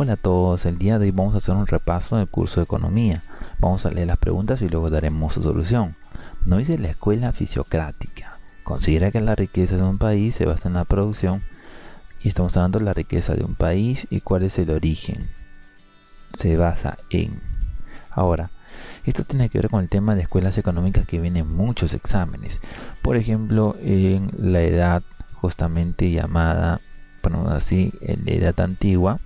Hola a todos, el día de hoy vamos a hacer un repaso del curso de economía. Vamos a leer las preguntas y luego daremos su solución. Nos dice la escuela fisiocrática. Considera que la riqueza de un país se basa en la producción y estamos hablando de la riqueza de un país y cuál es el origen. Se basa en. Ahora, esto tiene que ver con el tema de escuelas económicas que vienen en muchos exámenes. Por ejemplo, en la edad justamente llamada, ponemos así, en la edad antigua,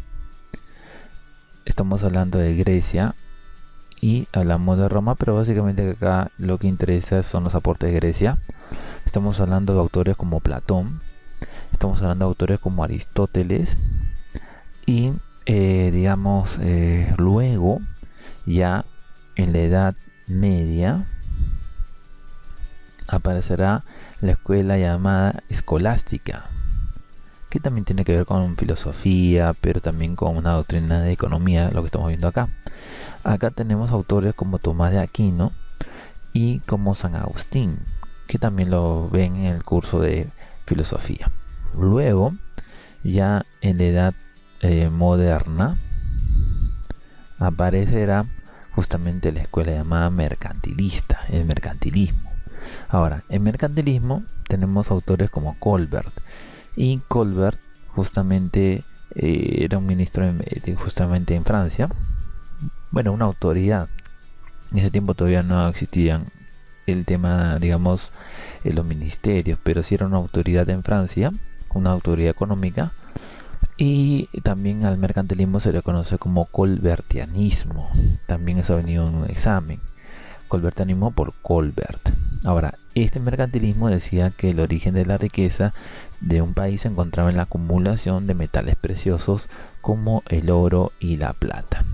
estamos hablando de Grecia y hablamos de Roma, pero básicamente acá lo que interesa son los aportes de Grecia. Estamos hablando de autores como Platón, estamos hablando de autores como Aristóteles y luego ya en la Edad Media aparecerá la escuela llamada escolástica, que también tiene que ver con filosofía, pero también con una doctrina de economía, lo que estamos viendo acá. Acá tenemos autores como Tomás de Aquino y como San Agustín, que también lo ven en el curso de filosofía. Luego, ya en la edad moderna, aparecerá justamente la escuela llamada mercantilista, el mercantilismo. Ahora, en mercantilismo tenemos autores como Colbert, y Colbert justamente era un ministro justamente en Francia, bueno, una autoridad. En ese tiempo todavía no existían el tema, digamos, los ministerios, pero sí era una autoridad en Francia, una autoridad económica, y también al mercantilismo se le conoce como colbertianismo. También eso ha venido en un examen. Colbertianismo por Colbert. Ahora, este mercantilismo decía que el origen de la riqueza de un país se encontraba en la acumulación de metales preciosos como el oro y la plata.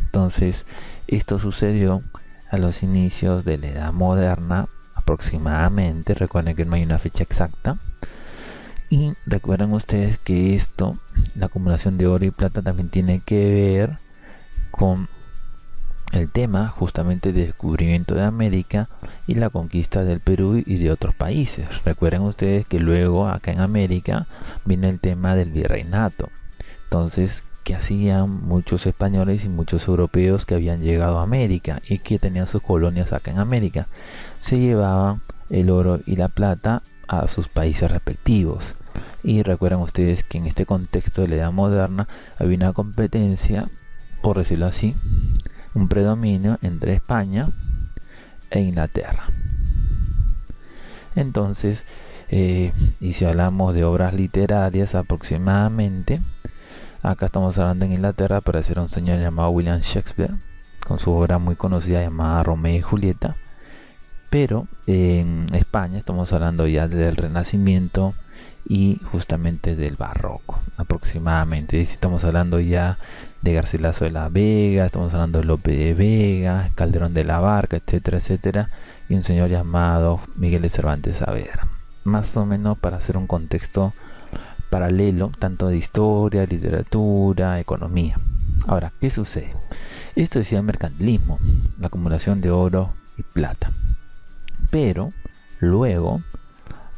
Entonces, esto sucedió a los inicios de la Edad Moderna, aproximadamente. Recuerden que no hay una fecha exacta. Y recuerden ustedes que esto, la acumulación de oro y plata, también tiene que ver con el tema justamente de descubrimiento de América y la conquista del Perú y de otros países. Recuerden ustedes que luego acá en América viene el tema del virreinato. Entonces, ¿qué hacían muchos españoles y muchos europeos que habían llegado a América y que tenían sus colonias acá en América? Se llevaban el oro y la plata a sus países respectivos. Y recuerden ustedes que en este contexto de la Edad Moderna había una competencia, por decirlo así, un predominio entre España e Inglaterra. Entonces, y si hablamos de obras literarias aproximadamente, acá estamos hablando en Inglaterra, aparecerá un señor llamado William Shakespeare, con su obra muy conocida llamada Romeo y Julieta. Pero en España estamos hablando ya del Renacimiento y justamente del Barroco, aproximadamente. Y estamos hablando ya de Garcilaso de la Vega, estamos hablando de Lope de Vega, Calderón de la Barca, etcétera, etcétera, y un señor llamado Miguel de Cervantes Saavedra. Más o menos para hacer un contexto paralelo, tanto de historia, literatura, economía. Ahora, ¿qué sucede? Esto decía el mercantilismo, la acumulación de oro y plata. Pero luego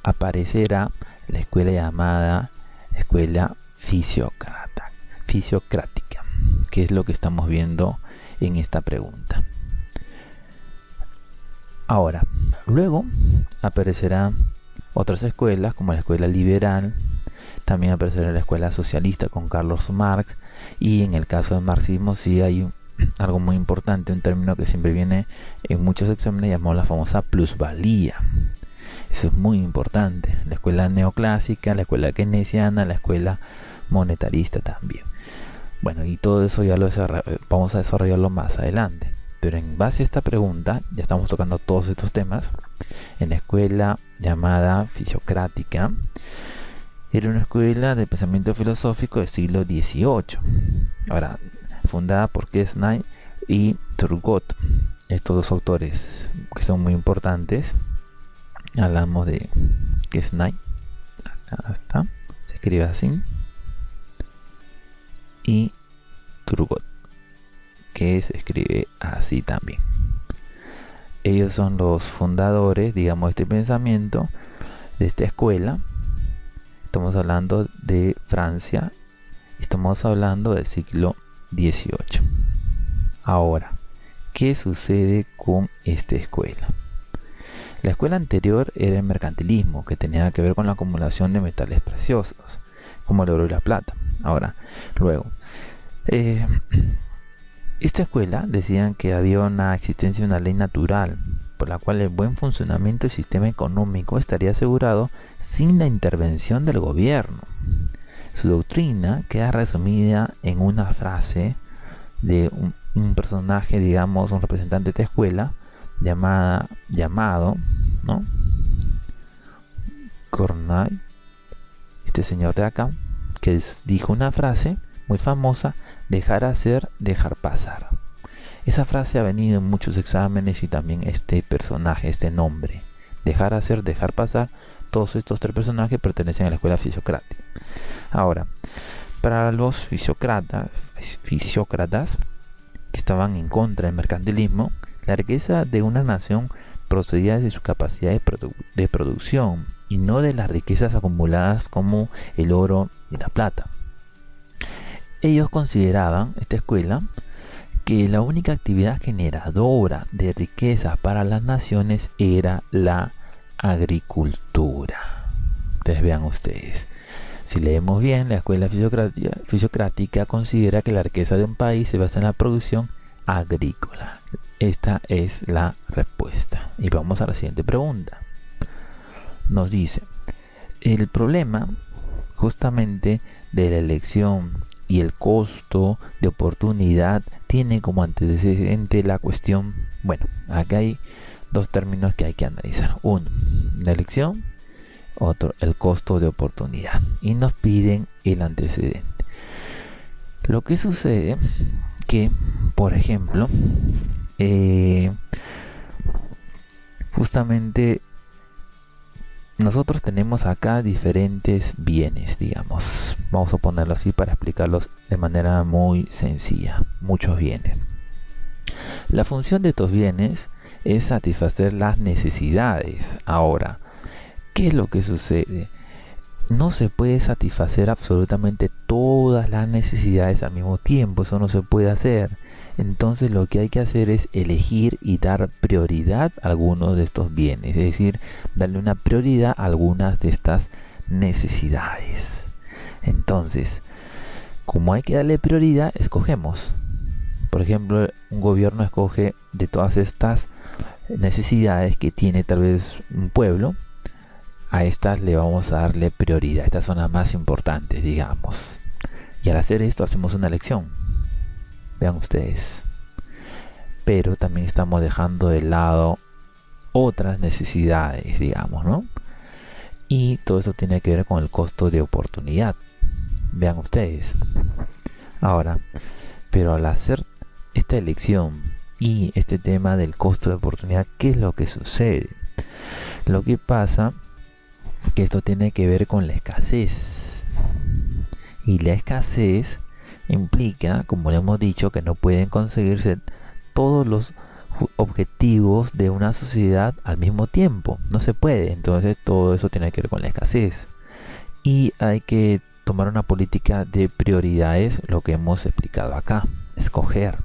aparecerá la escuela llamada escuela fisiocrática, que es lo que estamos viendo en esta pregunta. Ahora, luego aparecerán otras escuelas como la escuela liberal, también aparecerá la escuela socialista con Carlos Marx, y en el caso del marxismo sí hay algo muy importante, un término que siempre viene en muchos exámenes llamado la famosa plusvalía. Eso es muy importante. La escuela neoclásica, la escuela keynesiana, la escuela monetarista también. Bueno, y todo eso ya vamos a desarrollarlo más adelante. Pero en base a esta pregunta, ya estamos tocando todos estos temas. En la escuela llamada fisiocrática, era una escuela de pensamiento filosófico del siglo XVIII. Ahora, fundada por Quesnay y Turgot, estos dos autores que son muy importantes. Hablamos de Quesnay, acá está, se escribe así, y Turgot, que se escribe así también. Ellos son los fundadores, digamos, de este pensamiento, de esta escuela. Estamos hablando de Francia, estamos hablando del siglo 18. Ahora, ¿qué sucede con esta escuela? La escuela anterior era el mercantilismo, que tenía que ver con la acumulación de metales preciosos, como el oro y la plata. Ahora, luego, eh, esta escuela decían que había una existencia de una ley natural, por la cual el buen funcionamiento del sistema económico estaría asegurado sin la intervención del gobierno. Su doctrina queda resumida en una frase de un personaje, digamos, un representante de esta escuela, llamado, ¿no? Cornay, este señor de acá, que dijo una frase muy famosa: dejar hacer, dejar pasar. Esa frase ha venido en muchos exámenes, y también este personaje, este nombre, dejar hacer, dejar pasar, todos estos tres personajes pertenecen a la escuela fisiocrática. Ahora, para los fisiócratas que estaban en contra del mercantilismo, la riqueza de una nación procedía de su capacidad de producción y no de las riquezas acumuladas como el oro y la plata. Ellos consideraban, esta escuela, que la única actividad generadora de riqueza para las naciones era la agricultura. Entonces vean ustedes, si leemos bien, la escuela fisiocrática considera que la riqueza de un país se basa en la producción agrícola. Esta es la respuesta. Y vamos a la siguiente pregunta. Nos dice, el problema justamente de la elección y el costo de oportunidad tiene como antecedente la cuestión, bueno, acá hay dos términos que hay que analizar. Uno, la elección; otro, el costo de oportunidad. Y nos piden el antecedente. Lo que sucede que, por ejemplo, justamente nosotros tenemos acá diferentes bienes, digamos. Vamos a ponerlo así para explicarlos de manera muy sencilla. Muchos bienes. La función de estos bienes es satisfacer las necesidades. Ahora, ¿qué es lo que sucede? No se puede satisfacer absolutamente todas las necesidades al mismo tiempo. Eso no se puede hacer. Entonces lo que hay que hacer es elegir y dar prioridad a algunos de estos bienes, es decir, darle una prioridad a algunas de estas necesidades. Entonces, como hay que darle prioridad, escogemos. Por ejemplo, un gobierno escoge de todas estas necesidades que tiene tal vez un pueblo, a estas le vamos a darle prioridad. Estas son las más importantes, digamos. Y al hacer esto hacemos una elección. Vean ustedes. Pero también estamos dejando de lado otras necesidades, digamos, ¿no? Y todo eso tiene que ver con el costo de oportunidad. Vean ustedes. Ahora, pero al hacer esta elección y este tema del costo de oportunidad, ¿qué es lo que sucede? Lo que pasa que esto tiene que ver con la escasez. Y la escasez implica, como le hemos dicho, que no pueden conseguirse todos los objetivos de una sociedad al mismo tiempo. No se puede. Entonces todo eso tiene que ver con la escasez. Y hay que tomar una política de prioridades, lo que hemos explicado acá. Escoger.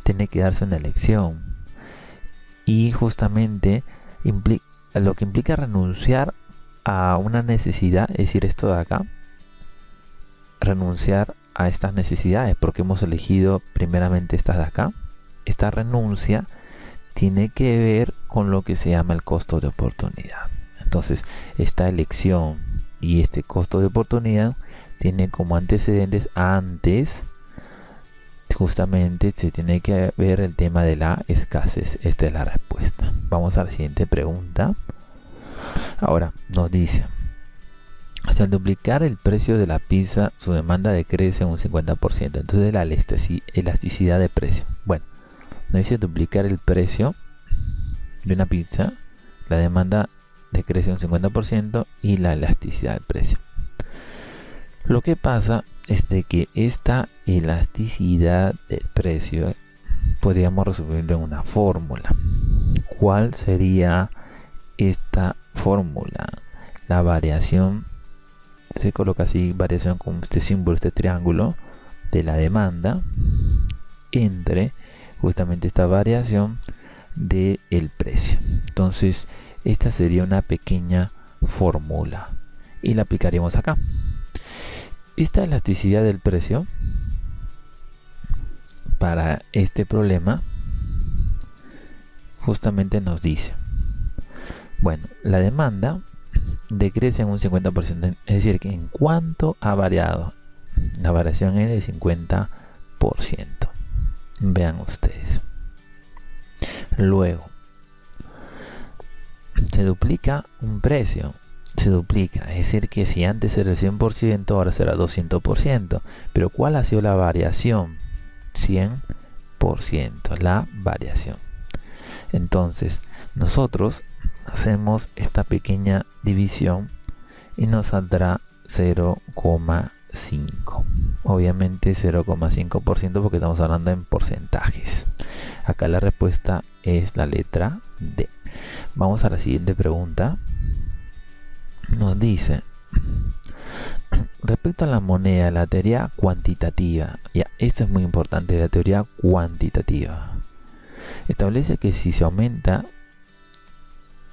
Tiene que darse una elección. Y justamente lo que implica renunciar a una necesidad, es decir, esto de acá, renunciar a estas necesidades, porque hemos elegido primeramente estas de acá. Esta renuncia tiene que ver con lo que se llama el costo de oportunidad. Entonces, esta elección y este costo de oportunidad tiene como antecedentes, antes justamente se tiene que ver el tema de la escasez. Esta es la respuesta. Vamos a la siguiente pregunta. Ahora nos dice, al duplicar el precio de la pizza, su demanda decrece un 50%. Entonces la elasticidad de precio. Bueno, nos dice duplicar el precio de una pizza, la demanda decrece un 50% y la elasticidad del precio. Lo que pasa es de que esta elasticidad del precio podríamos resumirlo en una fórmula. ¿Cuál sería esta fórmula? La variación, se coloca así, variación con este símbolo, este triángulo, de la demanda entre justamente esta variación del precio. Entonces esta sería una pequeña fórmula y la aplicaríamos acá. Esta elasticidad del precio para este problema justamente nos dice, bueno, la demanda decrece en un 50%, es decir, que en cuanto ha variado, la variación es de 50%. Vean ustedes. Luego, se duplica un precio, se duplica, es decir, que si antes era el 100%, ahora será 200%. Pero ¿cuál ha sido la variación? 100%, la variación. Entonces, nosotros hacemos esta pequeña división y nos saldrá 0,5. Obviamente 0,5% porque estamos hablando en porcentajes. Acá la respuesta es la letra D. Vamos a la siguiente pregunta. Nos dice, respecto a la moneda, la teoría cuantitativa, ya, esto es muy importante, la teoría cuantitativa establece que si se aumenta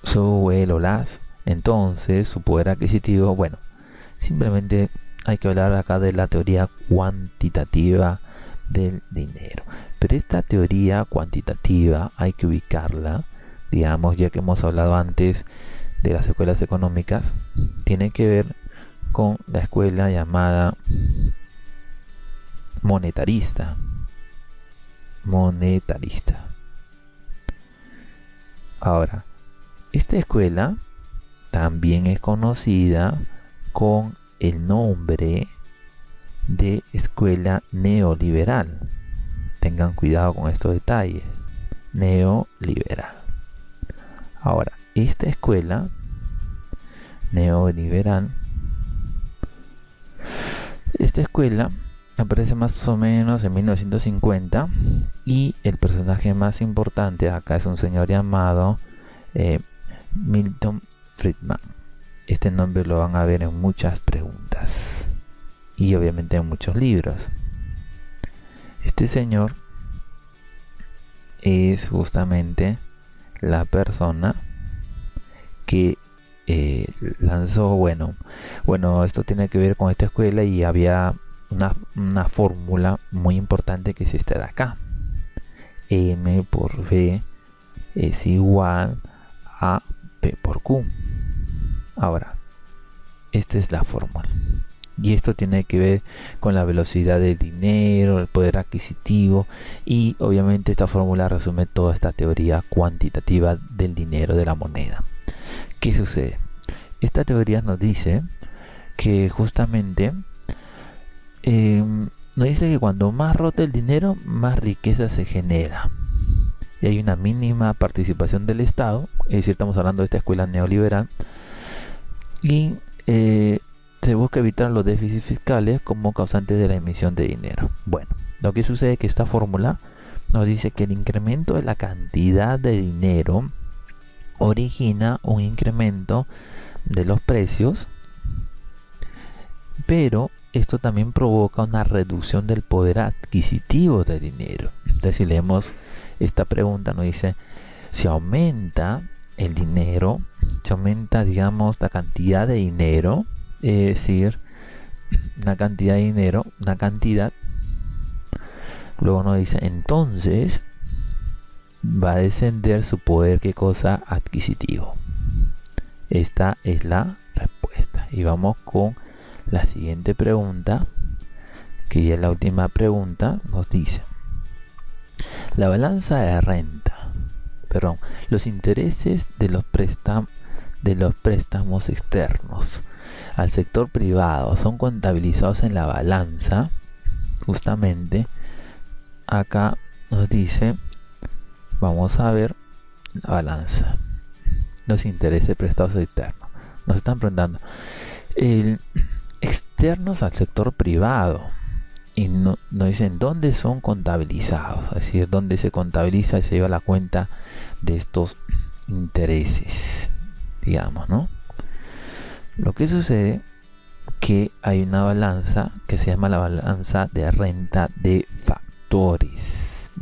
su el o las, entonces su poder adquisitivo, bueno, simplemente hay que hablar acá de la teoría cuantitativa del dinero. Pero esta teoría cuantitativa hay que ubicarla, digamos, ya que hemos hablado antes de las escuelas económicas, tiene que ver con la escuela llamada monetarista. Ahora, esta escuela también es conocida con el nombre de escuela neoliberal. Tengan cuidado con estos detalles. Neoliberal. Ahora, esta escuela neoliberal, aparece más o menos en 1950 y el personaje más importante acá es un señor llamado Milton Friedman. Este nombre lo van a ver en muchas preguntas y obviamente en muchos libros. Este señor es justamente la persona que lanzó, bueno, esto tiene que ver con esta escuela y había una fórmula muy importante que es esta de acá. M por V es igual a P por Q. Ahora, esta es la fórmula. Y esto tiene que ver con la velocidad del dinero, el poder adquisitivo. Y obviamente esta fórmula resume toda esta teoría cuantitativa del dinero, de la moneda. ¿Qué sucede? Esta teoría nos dice que justamente nos dice que cuando más rota el dinero, más riqueza se genera. Y hay una mínima participación del Estado, es decir, estamos hablando de esta escuela neoliberal. Y se busca evitar los déficits fiscales como causantes de la emisión de dinero. Bueno, lo que sucede es que esta fórmula nos dice que el incremento de la cantidad de dinero origina un incremento de los precios, pero esto también provoca una reducción del poder adquisitivo del dinero. Entonces, si leemos esta pregunta, nos dice, si aumenta el dinero, se aumenta, digamos, la cantidad de dinero, es decir, una cantidad de dinero, una cantidad, luego nos dice, entonces va a descender su poder, ¿qué cosa? Adquisitivo. Esta es la respuesta. Y vamos con la siguiente pregunta, que ya es la última pregunta. Nos dice, la balanza de renta, los intereses de los préstamos externos al sector privado son contabilizados en la balanza. Justamente acá nos dice, vamos a ver la balanza, los intereses prestados externos. Nos están preguntando externos al sector privado y nos dicen dónde son contabilizados, es decir, dónde se contabiliza y se lleva la cuenta de estos intereses, digamos, ¿no? Lo que sucede que hay una balanza que se llama la balanza de renta de factores.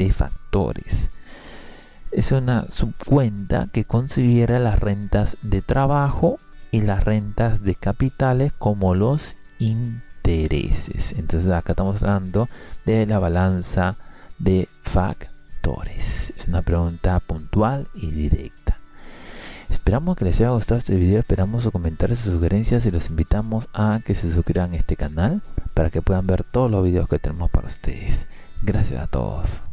Es una subcuenta que considera las rentas de trabajo y las rentas de capitales como los intereses. Entonces acá estamos hablando de la balanza de factores. Es una pregunta puntual y directa. Esperamos que les haya gustado este video, esperamos sus comentarios y sugerencias y los invitamos a que se suscriban a este canal para que puedan ver todos los videos que tenemos para ustedes. Gracias a todos.